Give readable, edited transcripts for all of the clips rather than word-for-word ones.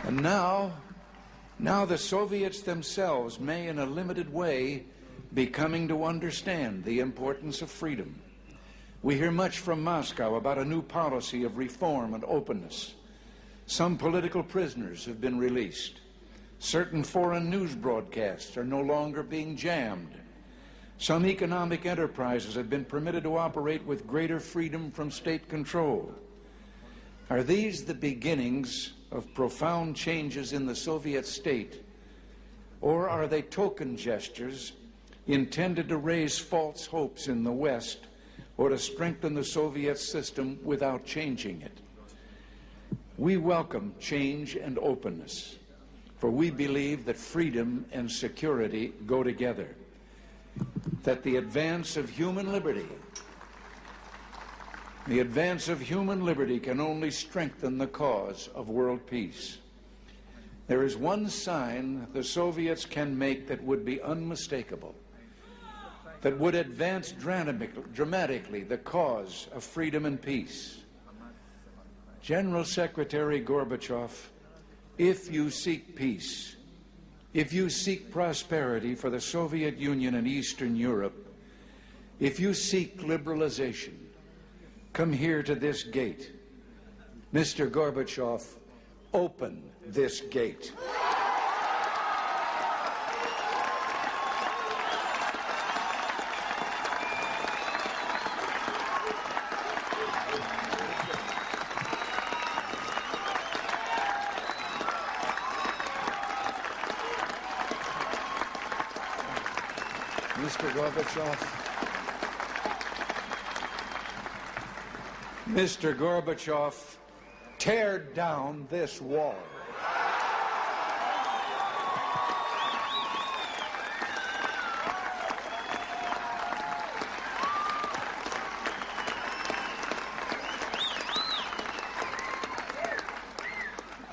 And now the Soviets themselves may, in a limited way, be coming to understand the importance of freedom. We hear much from Moscow about a new policy of reform and openness. Some political prisoners have been released. Certain foreign news broadcasts are no longer being jammed. Some economic enterprises have been permitted to operate with greater freedom from state control. Are these the beginnings of profound changes in the Soviet state, or are they token gestures intended to raise false hopes in the West or to strengthen the Soviet system without changing it? We welcome change and openness, for we believe that freedom and security go together, that the advance of human liberty can only strengthen the cause of world peace. There is one sign the Soviets can make that would be unmistakable, that would advance dramatically the cause of freedom and peace. General Secretary Gorbachev, if you seek peace, if you seek prosperity for the Soviet Union and Eastern Europe, if you seek liberalization, come here to this gate. Mr. Gorbachev, open this gate. Mr. Gorbachev, tear down this wall.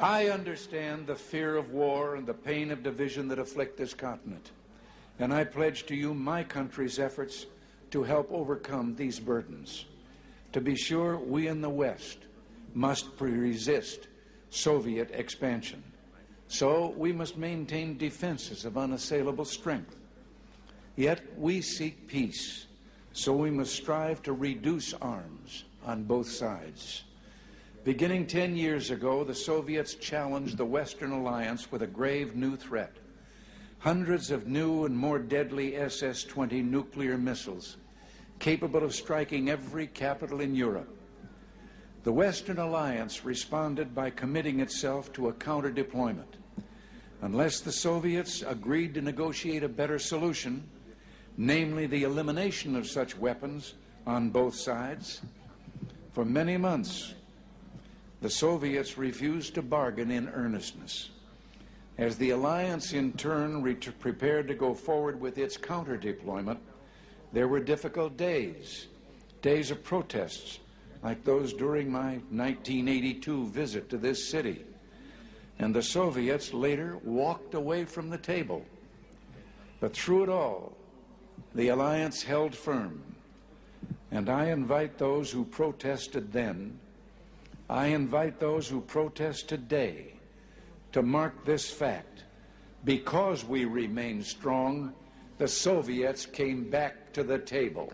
I understand the fear of war and the pain of division that afflict this continent, and I pledge to you my country's efforts to help overcome these burdens. To be sure, we in the West must resist Soviet expansion. So we must maintain defenses of unassailable strength. Yet we seek peace, so we must strive to reduce arms on both sides. Beginning 10 years ago, the Soviets challenged the Western alliance with a grave new threat. Hundreds of new and more deadly SS-20 nuclear missiles, capable of striking every capital in Europe. The Western alliance responded by committing itself to a counter-deployment. Unless the Soviets agreed to negotiate a better solution, namely the elimination of such weapons on both sides, for many months, the Soviets refused to bargain in earnestness. As the alliance in turn prepared to go forward with its counter-deployment, there were difficult days of protests like those during my 1982 visit to this city. And the Soviets later walked away from the table. But through it all, the alliance held firm. And I invite those who protested then, I invite those who protest today to mark this fact. Because we remain strong, the Soviets came back to the table.